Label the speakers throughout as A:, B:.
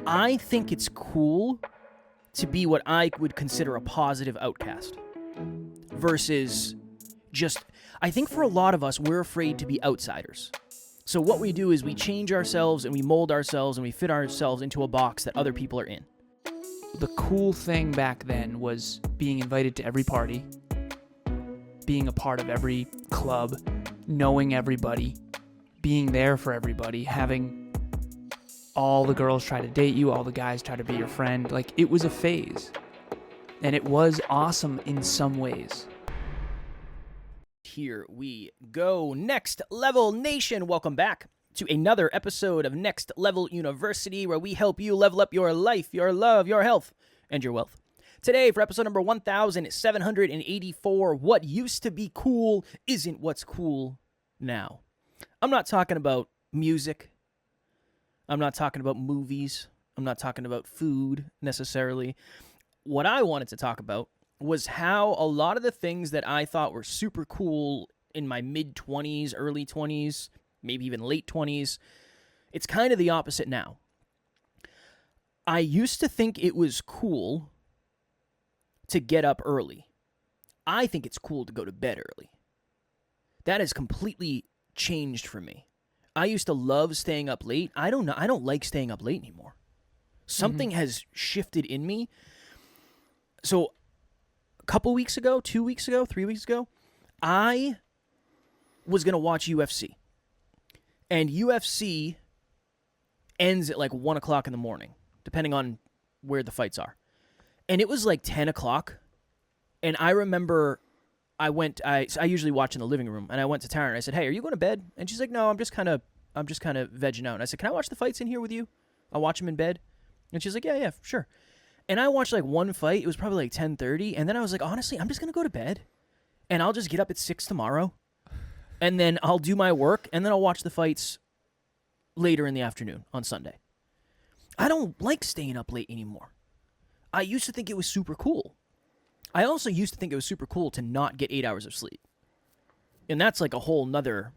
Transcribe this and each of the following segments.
A: I think it's cool to be what I would consider a positive outcast versus just, I think for a lot of us, we're afraid to be outsiders. So what we do is we change ourselves and we mold ourselves and we fit ourselves into a box that other people are in.
B: The cool thing back then was being invited to every party, being a part of every club, knowing everybody, being there for everybody, having all the girls try to date you, all the guys try to be your friend. Like, it was a phase. And it was awesome in some ways.
A: Here we go. Next Level Nation, welcome back to another episode of Next Level University, where we help you level up your life, your love, your health, and your wealth. Today, for episode number 1784, what used to be cool isn't what's cool now. I'm not talking about music. I'm not talking about movies. I'm not talking about food necessarily. What I wanted to talk about was how a lot of the things that I thought were super cool in my mid-20s, early 20s, maybe even late 20s, it's kind of the opposite now. I used to think it was cool to get up early. I think it's cool to go to bed early. That has completely changed for me. I used to love staying up late. I don't like staying up late anymore. Something has shifted in me. So a couple weeks ago, 2 weeks ago, 3 weeks ago, I was going to watch UFC. And UFC ends at like 1 o'clock in the morning, depending on where the fights are. And it was like 10 o'clock. And I remember I usually watch in the living room, and I went to Tara and I said, "Hey, are you going to bed?" And she's like, "No, I'm just kind of vegging out." And I said, "Can I watch the fights in here with you? I'll watch them in bed." And she's like, "Yeah, sure." And I watched like one fight. It was probably like 10:30, and then I was like, "Honestly, I'm just going to go to bed, and I'll just get up at 6 tomorrow, and then I'll do my work, and then I'll watch the fights later in the afternoon on Sunday." I don't like staying up late anymore. I used to think it was super cool. I also used to think it was super cool to not get 8 hours of sleep. And that's like a whole nother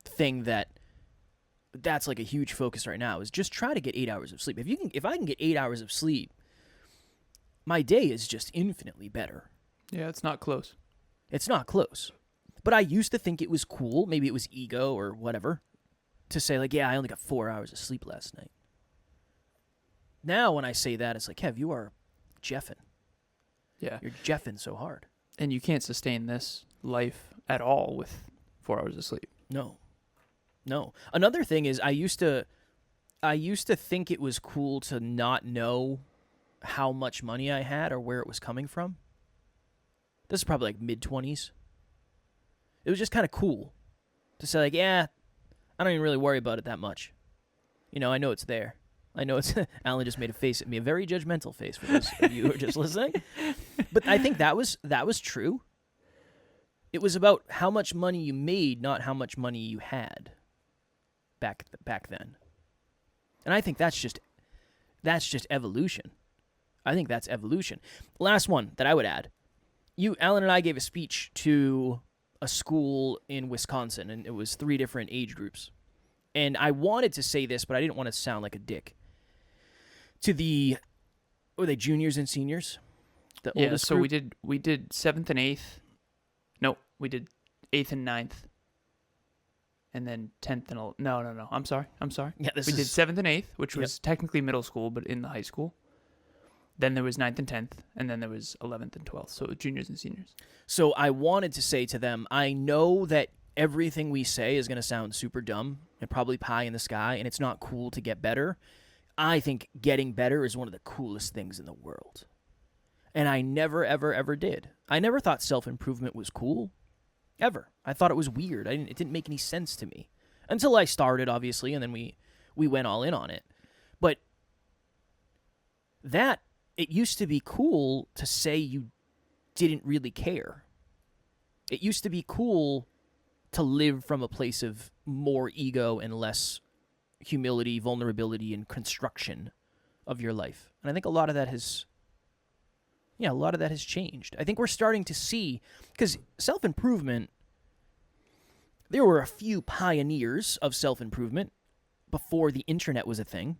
A: thing that's like a huge focus right now, is just try to get 8 hours of sleep. If I can get 8 hours of sleep, my day is just infinitely better.
B: Yeah, it's not close.
A: It's not close. But I used to think it was cool, maybe it was ego or whatever, to say like, yeah, I only got 4 hours of sleep last night. Now when I say that, it's like, Kev, you are jeffing.
B: Yeah.
A: You're jeffing so hard.
B: And you can't sustain this life at all with 4 hours of sleep.
A: No. Another thing is I used to think it was cool to not know how much money I had or where it was coming from. This is probably like mid-20s. It was just kind of cool to say like, yeah, I don't even really worry about it that much. You know, I know it's there. I know it's... Alan just made a face at me, a very judgmental face for those of you who are just listening. But I think that was true. It was about how much money you made, not how much money you had back then. And I think that's just evolution. I think that's evolution. Last one that I would add. Alan and I gave a speech to a school in Wisconsin, and it was 3 different age groups. And I wanted to say this, but I didn't want to sound like a dick. To were they juniors and seniors? The oldest
B: so
A: group?
B: we did 7th and 8th. No, we did 8th and 9th. And then 10th and... No. I'm sorry.
A: Yeah,
B: we did 7th and 8th, which was technically middle school, but in the high school. Then there was 9th and 10th, and then there was 11th and 12th, so juniors and seniors.
A: So I wanted to say to them, I know that everything we say is going to sound super dumb and probably pie in the sky, and it's not cool to get better. I think getting better is one of the coolest things in the world. And I never, ever, ever did. I never thought self-improvement was cool. Ever. I thought it was weird. It didn't make any sense to me. Until I started, obviously, and then we went all in on it. But it used to be cool to say you didn't really care. It used to be cool to live from a place of more ego and less humility, vulnerability, and construction of your life. And I think a lot of that has changed. I think we're starting to see, because self-improvement, there were a few pioneers of self-improvement before the internet was a thing.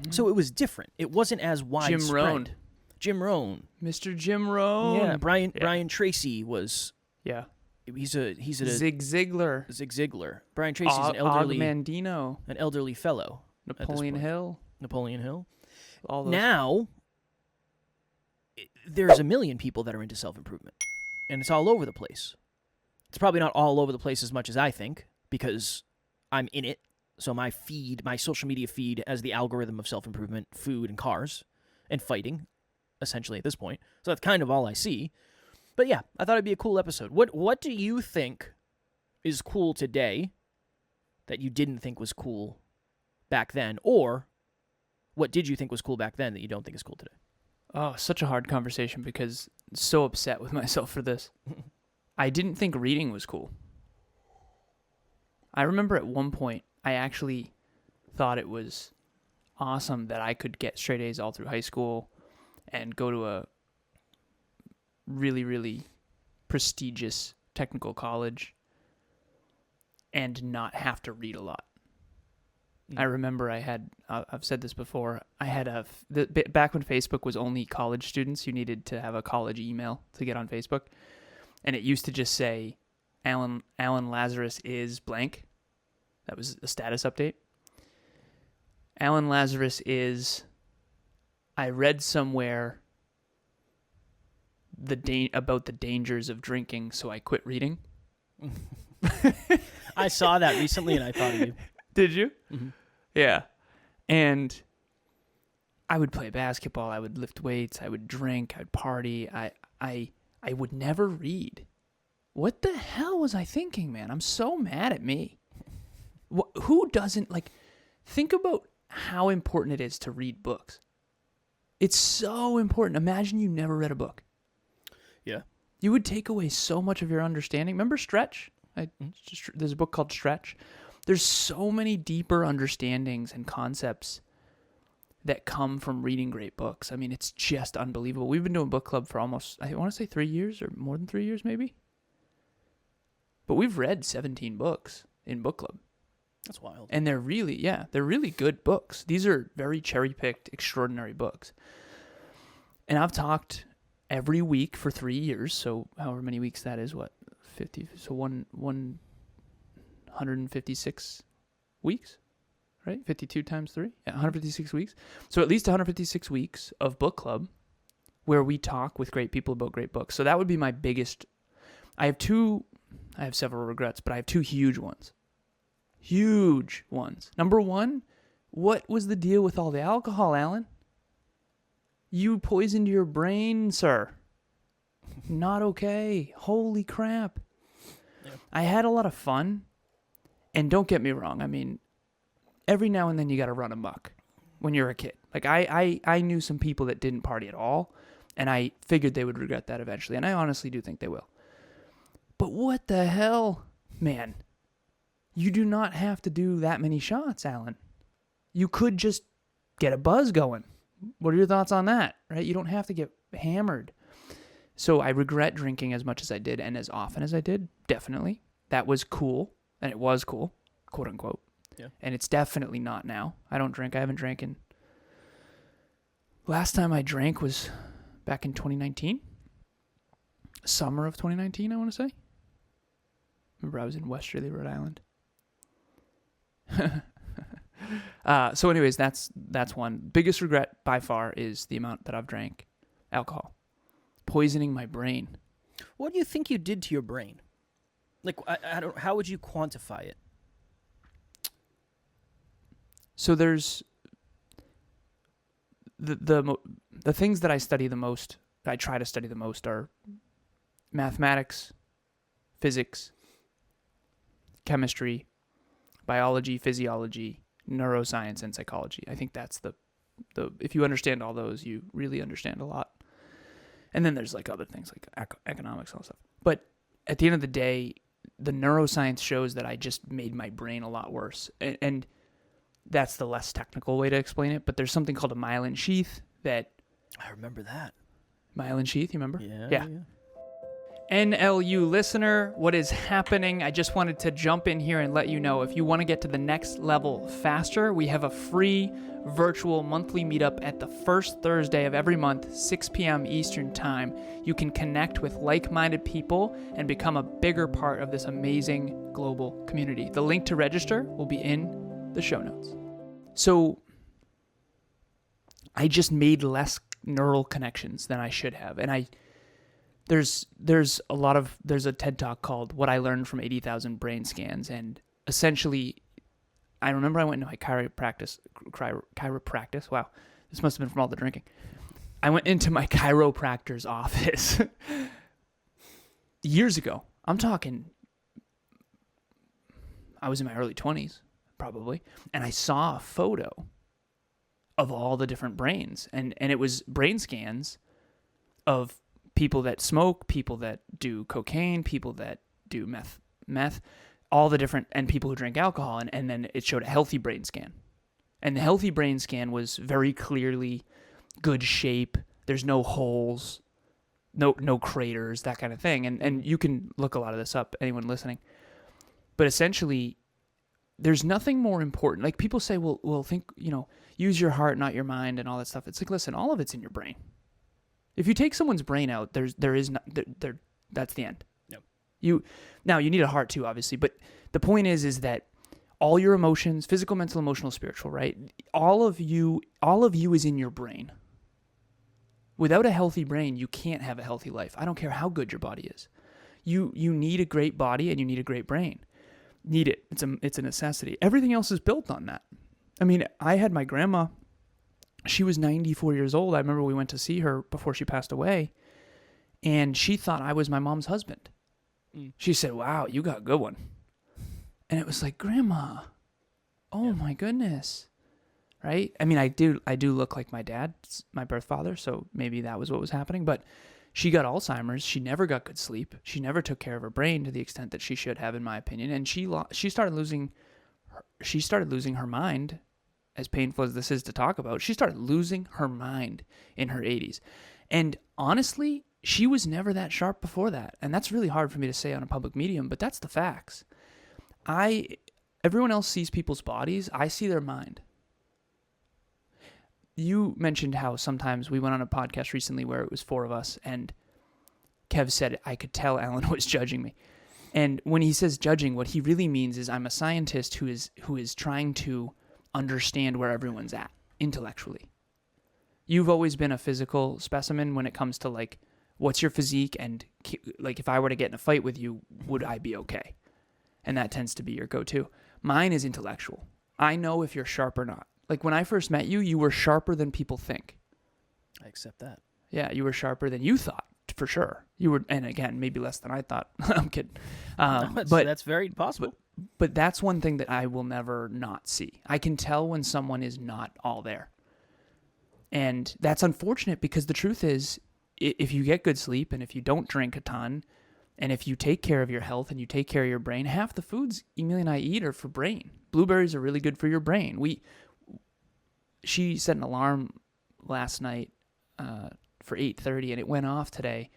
A: So it was different. It wasn't as widespread. Jim Rohn.
B: Mr. Jim Rohn.
A: Yeah, Brian Tracy was...
B: Yeah.
A: He's a
B: Zig Ziglar.
A: Brian Tracy's an elderly...
B: Mandino.
A: An elderly fellow.
B: Napoleon Hill.
A: All those. Now, there's a million people that are into self-improvement. And it's all over the place. It's probably not all over the place as much as I think, because I'm in it. So my social media feed as the algorithm of self-improvement, food and cars, and fighting, essentially at this point. So that's kind of all I see. But yeah, I thought it'd be a cool episode. What do you think is cool today that you didn't think was cool back then? Or what did you think was cool back then that you don't think is cool today?
B: Oh, such a hard conversation because I'm so upset with myself for this. I didn't think reading was cool. I remember at one point, I actually thought it was awesome that I could get straight A's all through high school and go to a really, really prestigious technical college and not have to read a lot. I remember I've said this before, back when Facebook was only college students, you needed to have a college email to get on Facebook. And it used to just say, Alan Lazarus is blank. That was a status update. Alan Lazarus is, I read somewhere about the dangers of drinking, so I quit reading.
A: I saw that recently and I thought of you.
B: Did you?
A: Mm-hmm.
B: Yeah. And I would play basketball, I would lift weights, I would drink, I'd party. I would never read. What the hell was I thinking, man? I'm so mad at me. Who doesn't, think about how important it is to read books. It's so important. Imagine you never read a book.
A: Yeah.
B: You would take away so much of your understanding. Remember Stretch? There's a book called Stretch. There's so many deeper understandings and concepts that come from reading great books. I mean, it's just unbelievable. We've been doing book club for almost, I want to say 3 years or more than 3 years maybe. But we've read 17 books in book club.
A: That's wild.
B: And they're really good books. These are very cherry-picked, extraordinary books. And I've talked every week for 3 years, so however many weeks that is, 50? So 156 weeks, right? 52 times 3? Yeah, 156 weeks. So at least 156 weeks of book club where we talk with great people about great books. So that would be my biggest... I have several regrets, but I have two huge ones. Huge ones. Number one, what was the deal with all the alcohol, Alan? You poisoned your brain, sir. Not okay. Holy crap. Yeah. I had a lot of fun. And don't get me wrong. I mean, every now and then you got to run amok when you're a kid. I knew some people that didn't party at all, and I figured they would regret that eventually. And I honestly do think they will. But what the hell, man? You do not have to do that many shots, Alan. You could just get a buzz going. What are your thoughts on that, right? You don't have to get hammered. So I regret drinking as much as I did and as often as I did, definitely. That was cool, and it was cool, quote unquote. Yeah. And it's definitely not now. I don't drink. I haven't drank in... Last time I drank was back in 2019. Summer of 2019, I want to say. Remember, I was in Westerly, Rhode Island. So anyways, that's one. Biggest regret by far is the amount that I've drank alcohol. Poisoning my brain.
A: What do you think you did to your brain? I don't. How would you quantify it?
B: So there's the things that I study the most, I try to study the most are mathematics, physics, chemistry, biology, physiology, neuroscience, and psychology. I think that's the if you understand all those, you really understand a lot. And then there's other things like economics and all that stuff. But at the end of the day, the neuroscience shows that I just made my brain a lot worse. And that's the less technical way to explain it. But there's something called a myelin sheath that...
A: I remember that.
B: Myelin sheath, you remember?
A: Yeah.
B: NLU listener, what is happening? I just wanted to jump in here and let you know, if you want to get to the next level faster, we have a free virtual monthly meetup at the first Thursday of every month, 6 p.m. Eastern Time. You can connect with like-minded people and become a bigger part of this amazing global community. The link to register will be in the show notes. So I just made less neural connections than I should have. And there's a TED Talk called What I Learned from 80,000 Brain Scans. And essentially, I remember I went into my chiropractic. Wow, this must have been from all the drinking. I went into my chiropractor's office years ago. I'm talking, I was in my early 20s, probably. And I saw a photo of all the different brains. And it was brain scans of people that smoke, people that do cocaine, people that do meth, all the different, and people who drink alcohol. And then it showed a healthy brain scan. And the healthy brain scan was very clearly good shape. There's no holes, no craters, that kind of thing. And you can look a lot of this up, anyone listening. But essentially, there's nothing more important. Like, people say, well, think, use your heart, not your mind, and all that stuff. It's like, listen, all of it's in your brain. If you take someone's brain out, that's the end.
A: Yep.
B: You need a heart too, obviously, but the point is that all your emotions, physical, mental, emotional, spiritual, right? All of you is in your brain. Without a healthy brain, you can't have a healthy life. I don't care how good your body is. You need a great body and you need a great brain. Need it. It's a necessity. Everything else is built on that. I mean, I had my grandma. She was 94 years old. I remember we went to see her before she passed away, and she thought I was my mom's husband. She said, "Wow, you got a good one." And it was like, "Grandma, oh my goodness." Right? I mean, I do look like my dad, my birth father, so maybe that was what was happening, but she got Alzheimer's. She never got good sleep. She never took care of her brain to the extent that she should have, in my opinion. And she started losing her mind. As painful as this is to talk about, she started losing her mind in her 80s. And honestly, she was never that sharp before that. And that's really hard for me to say on a public medium, but that's the facts. Everyone else sees people's bodies. I see their mind. You mentioned how sometimes we went on a podcast recently where it was 4 of us, and Kev said, I could tell Alan was judging me. And when he says judging, what he really means is I'm a scientist who is trying to understand where everyone's at intellectually. You've always been a physical specimen when it comes to, like, what's your physique, and, like, if I were to get in a fight with you, would I be okay? And that tends to be your go-to. Mine is intellectual. I know if you're sharp or not. Like, when I first met you, you were sharper than people think.
A: I accept that.
B: Yeah, you were sharper than you thought, for sure. You were, and again, maybe less than I thought. I'm kidding.
A: But that's very possible.
B: But that's one thing that I will never not see. I can tell when someone is not all there. And that's unfortunate, because the truth is, if you get good sleep and if you don't drink a ton, and if you take care of your health and you take care of your brain, half the foods Emilia and I eat are for brain. Blueberries are really good for your brain. She set an alarm last night for 8:30, and it went off today,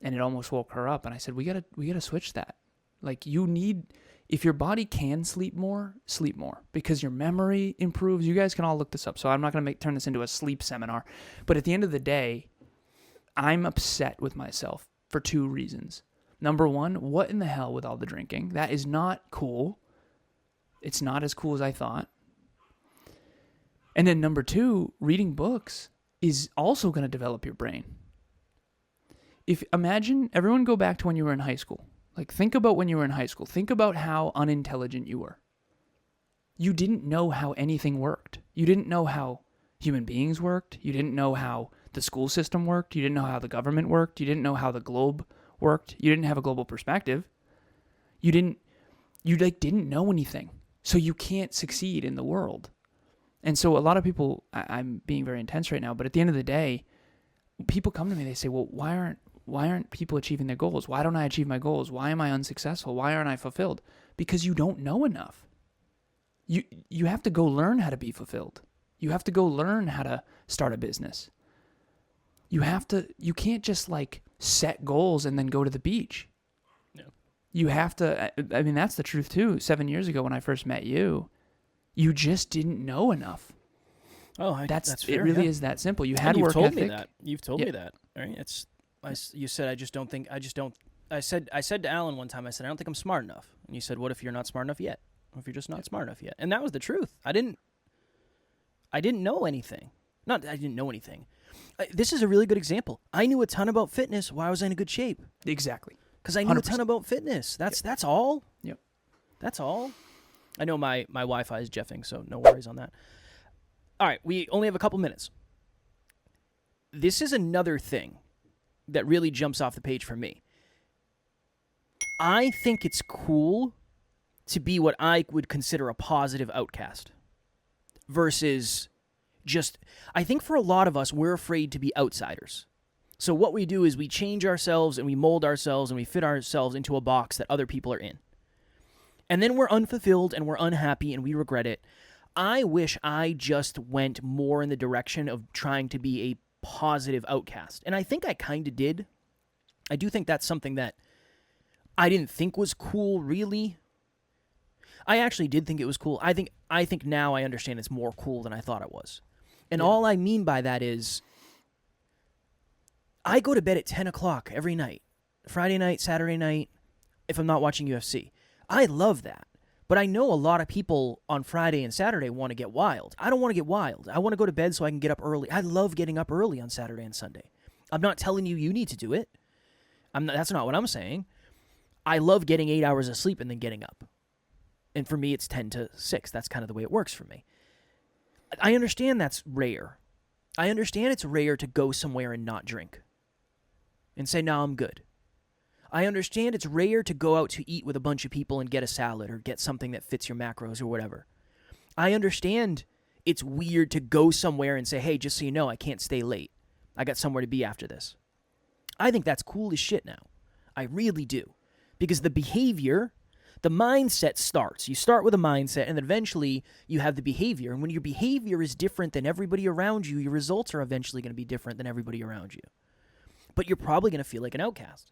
B: and it almost woke her up. And I said, we gotta switch that. Like, if your body can sleep more, because your memory improves. You guys can all look this up, so I'm not gonna turn this into a sleep seminar. But at the end of the day, I'm upset with myself for 2 reasons. Number one, what in the hell with all the drinking? That is not cool. It's not as cool as I thought. And then number 2, reading books is also going to develop your brain. Imagine, everyone go back to when you were in high school. Like, think about when you were in high school. Think about how unintelligent you were. You didn't know how anything worked. You didn't know how human beings worked. You didn't know how the school system worked. You didn't know how the government worked. You didn't know how the globe worked. You didn't have a global perspective. You didn't know anything. So you can't succeed in the world. And so a lot of people, I'm being very intense right now, but at the end of the day, people come to me, they say, well, why aren't people achieving their goals? Why don't I achieve my goals? Why am I unsuccessful? Why aren't I fulfilled? Because you don't know enough. You have to go learn how to be fulfilled. You have to go learn how to start a business. You can't just, like, set goals and then go to the beach.
A: Yeah.
B: You have to, I mean, that's the truth too. 7 years ago when I first met you, you just didn't know enough.
A: Oh, that's fair.
B: It really
A: yeah.
B: is that simple. You
A: And
B: had
A: you've
B: work
A: told
B: ethic.
A: me that. You've told me that. Right? You said I said to Alan one time, I said, I don't think I'm smart enough. And you said, what if you're not smart enough yet? What if you're just not smart enough yet? And that was the truth. I didn't know anything. I didn't know anything. This is a really good example. I knew a ton about fitness while I was in a good shape.
B: Exactly.
A: Because I knew
B: 100%.
A: a ton about fitness. That's all.
B: Yep.
A: That's all. I know my Wi-Fi is jeffing, so no worries on that. All right, we only have a couple minutes. This is another thing that really jumps off the page for me. I think it's cool to be what I would consider a positive outcast versus just, I think for a lot of us, we're afraid to be outsiders. So what we do is we change ourselves and we mold ourselves and we fit ourselves into a box that other people are in. And then we're unfulfilled and we're unhappy and we regret it. I wish I just went more in the direction of trying to be a positive outcast. And I think I kind of did. I do think that's something that I didn't think was cool, really. I actually did think it was cool. I think now I understand it's more cool than I thought it was. And all I mean by that is I go to bed at 10 o'clock every night. Friday night, Saturday night, if I'm not watching UFC. I love that. But I know a lot of people on Friday and Saturday want to get wild. I don't want to get wild. I want to go to bed so I can get up early. I love getting up early on Saturday and Sunday. I'm not telling you need to do it. That's not what I'm saying. I love getting 8 hours of sleep and then getting up. And for me, it's 10 to 6. That's kind of the way it works for me. I understand that's rare. I understand it's rare to go somewhere and not drink and say, no, I'm good. I understand it's rare to go out to eat with a bunch of people and get a salad or get something that fits your macros or whatever. I understand it's weird to go somewhere and say, hey, just so you know, I can't stay late. I got somewhere to be after this. I think that's cool as shit now. I really do. Because the behavior, the mindset starts. You start with a mindset and then eventually you have the behavior. And when your behavior is different than everybody around you, your results are eventually going to be different than everybody around you. But you're probably going to feel like an outcast.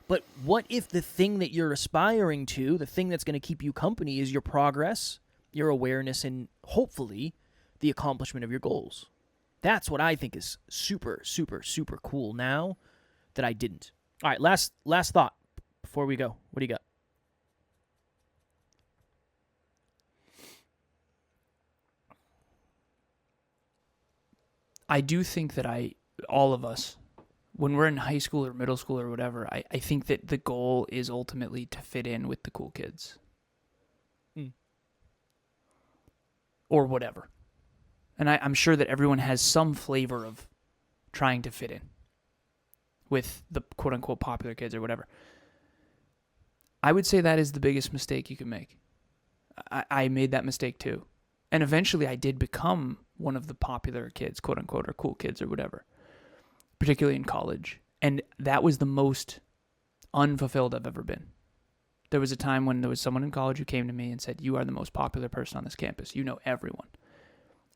A: But what if the thing that you're aspiring to, the thing that's going to keep you company, is your progress, your awareness, and hopefully the accomplishment of your goals? That's what I think is super, super, super cool now that I didn't. All right, last thought before we go. What do you got?
B: I do think that all of us, when we're in high school or middle school or whatever, I think that the goal is ultimately to fit in with the cool kids. Or whatever. And I'm sure that everyone has some flavor of trying to fit in with the quote-unquote popular kids or whatever. I would say that is the biggest mistake you can make. I made that mistake too. And eventually I did become one of the popular kids, quote-unquote, or cool kids or whatever, particularly in college. And that was the most unfulfilled I've ever been. There was a time when there was someone in college who came to me and said, you are the most popular person on this campus. You know everyone.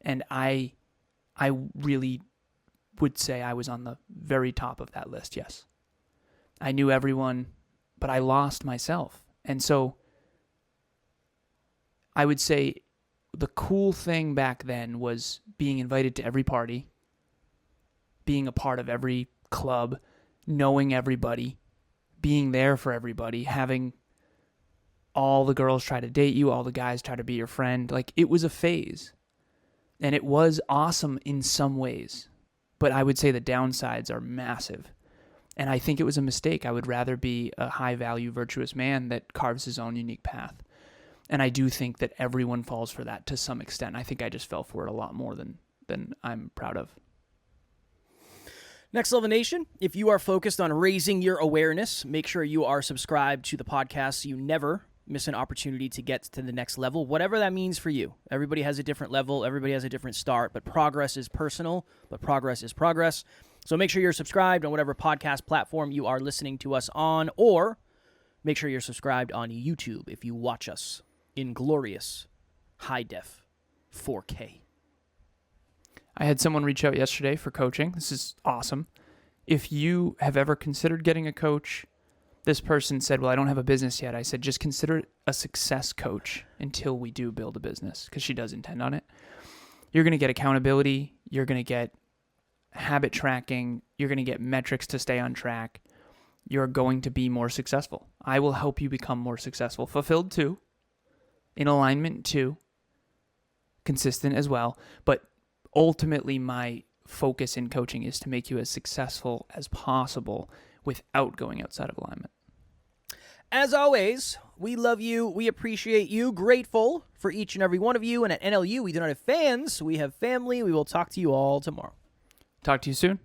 B: And I really would say I was on the very top of that list, yes. I knew everyone, but I lost myself. And so I would say the cool thing back then was being invited to every party, being a part of every club, knowing everybody, being there for everybody, having all the girls try to date you, all the guys try to be your friend. Like, it was a phase. And it was awesome in some ways. But I would say the downsides are massive. And I think it was a mistake. I would rather be a high-value, virtuous man that carves his own unique path. And I do think that everyone falls for that to some extent. I think I just fell for it a lot more than I'm proud of.
A: Next Level Nation, if you are focused on raising your awareness, make sure you are subscribed to the podcast so you never miss an opportunity to get to the next level, whatever that means for you. Everybody has a different level. Everybody has a different start, but progress is personal, but progress is progress. So make sure you're subscribed on whatever podcast platform you are listening to us on, or make sure you're subscribed on YouTube if you watch us in glorious high-def 4K.
B: I had someone reach out yesterday for coaching. This is awesome. if you have ever considered getting a coach, this person said, well, I don't have a business yet. I said, just consider it a success coach until we do build a business, because she does intend on it. You're going to get accountability. You're going to get habit tracking. You're going to get metrics to stay on track. You're going to be more successful. I will help you become more successful, fulfilled too, in alignment too, consistent as well. But ultimately, my focus in coaching is to make you as successful as possible without going outside of alignment.
A: As always, we love you. We appreciate you. Grateful for each and every one of you. And at NLU, we do not have fans. We have family. We will talk to you all tomorrow.
B: Talk to you soon.